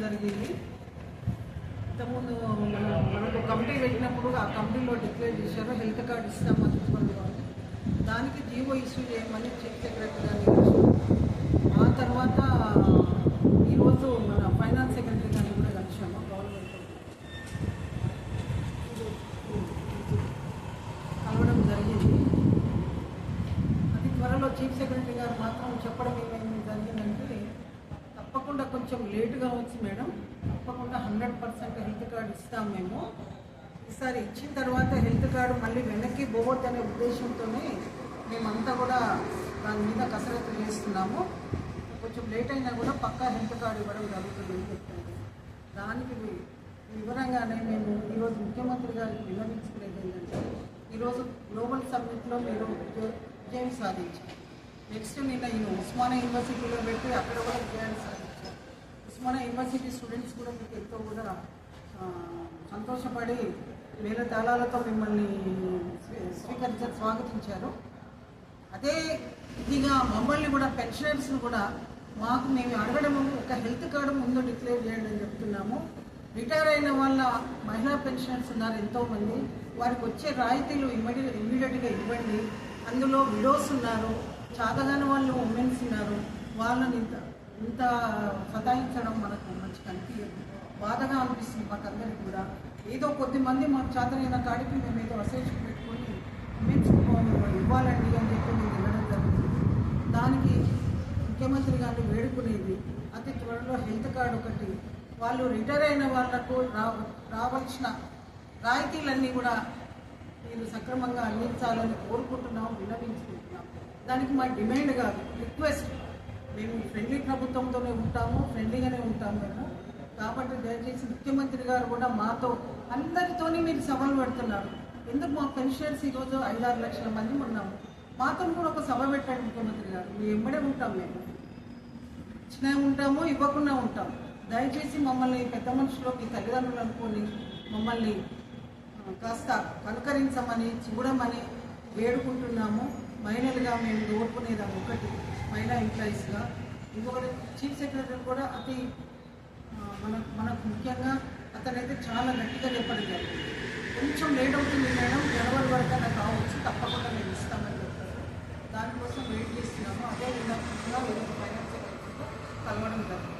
జరిగింది. ఇంతకుముందు మనకు కమిటీ పెట్టినప్పుడు ఆ కమిటీలో డిక్లేర్ చేశారు హెల్త్ కార్డు ఇస్తాం అతిథి వాళ్ళు. దానికి జీవో ఇష్యూ చేయమని చీఫ్ సెక్రటరీ గారిని. ఆ తర్వాత ఈరోజు మన ఫైనాన్స్ సెక్రటరీ గారిని కూడా కలిసాము. గవర్నమెంట్ కలవడం జరిగింది. అతి త్వరలో చీఫ్ సెక్రటరీ గారు మాత్రం చెప్పడం ఏమేమి జరిగిందంటే, తప్పకుండా కొంచెం లేటుగా వచ్చి మేడం, తప్పకుండా 100% హెల్త్ కార్డు ఇస్తాం మేము. ఈసారి ఇచ్చిన తర్వాత హెల్త్ కార్డు మళ్ళీ వెనక్కి పోవద్దనే ఉద్దేశంతోనే మేమంతా కూడా దాని మీద కసరత్తు చేస్తున్నాము. కొంచెం లేట్ అయినా కూడా పక్కా హెల్త్ కార్డు ఇవ్వడం జరుగుతుంది చెప్తుంది. దానికి వివరంగానే మేము ఈరోజు ముఖ్యమంత్రి గారికి విన్నవించుకునేది ఏంటంటే, ఈరోజు గ్లోబల్ సమ్మిట్లో మీరు విజయం సాధించారు. నెక్స్ట్ నిన్న ఉస్మానియా యూనివర్సిటీలో పెట్టి అక్కడ కూడా విజయాన్ని సాధించారు. ఉస్మానియా యూనివర్సిటీ స్టూడెంట్స్ కూడా మీకు ఎంతో కూడా సంతోషపడి వేల తాళాలతో మిమ్మల్ని స్వీకరించారు, స్వాగతించారు. అదే ఇదిగా మమ్మల్ని కూడా పెన్షనర్స్ని కూడా మేము అడగడము ఒక హెల్త్ కార్డు ముందు డిక్లేర్ చేయండి అని చెప్తున్నాము. రిటైర్ అయిన వాళ్ళ మహిళా పెన్షనర్స్ ఉన్నారు ఎంతోమంది, వారికి వచ్చే రాయితీలు ఇమ్మీడియట్గా ఇవ్వండి. అందులో విడోస్ ఉన్నారు, చాతగాని వాళ్ళు ఉమెన్స్ ఉన్నారు, వాళ్ళని ఇంత సతాయించడం మనకు మంచి కనిపించదు, బాధగా అనిపిస్తుంది మాకందరికి కూడా. ఏదో కొద్దిమంది మాకు చేతనైన కాడికి మేము ఏదో అసోసియేషన్ పెట్టుకొని ఉమెన్స్ ఇవ్వాలండి అని చెప్పి మేము వెళ్ళడం జరుగుతుంది. దానికి ముఖ్యమంత్రి గారిని వేడుకునేది అతి త్వరలో హెల్త్ కార్డు ఒకటి, వాళ్ళు రిటైర్ అయిన వాళ్లకు రావాల్సిన రాయితీలన్నీ కూడా మీరు సక్రమంగా అందించాలని కోరుకుంటున్నాం, విన్నవించుకుంటున్నాం. దానికి మా డిమాండ్ కాదు, రిక్వెస్ట్. మేము ఫ్రెండ్లీ ప్రభుత్వంతోనే ఉంటాము, ఫ్రెండ్లీగానే ఉంటాము మేము. కాబట్టి దయచేసి ముఖ్యమంత్రి గారు కూడా మాతో అందరితోనే మీరు సభలు పెడుతున్నారు. ఎందుకు మా పెన్షనర్స్ ఈరోజు 5-6 లక్షల మంది ఉన్నాము, మాతో కూడా ఒక సభ పెట్టండి ముఖ్యమంత్రి గారు. మేము ఎంబడే ఉంటాం, మేము ఇచ్చినా ఉంటాము, ఇవ్వకుండా ఉంటాం. దయచేసి మమ్మల్ని పెద్ద మనుషులు మీ తల్లిదండ్రులు అనుకొని మమ్మల్ని కాస్త కనుకరించమని చూడమని వేడుకుంటున్నాము. మహిళలుగా మేము కోరుకునేది ఒకటి, మహిళా ఎంప్లాయీస్గా. ఇంకొకటి చీఫ్ సెక్రటరీ కూడా మనకు ముఖ్యంగా అతనైతే చాలా గట్టిగా చెప్పడం జరిగింది. కొంచెం లేట్ అవుతుంది మేడం, జనవరి వరకు అలా కావచ్చు, తప్పకుండా మేము ఇస్తామని చెప్పారు. దానికోసం వెయిట్ చేస్తున్నాము. అదే విధంగా ఫైనాన్స్ సెక్రటరీతో కలవడం జరిగింది.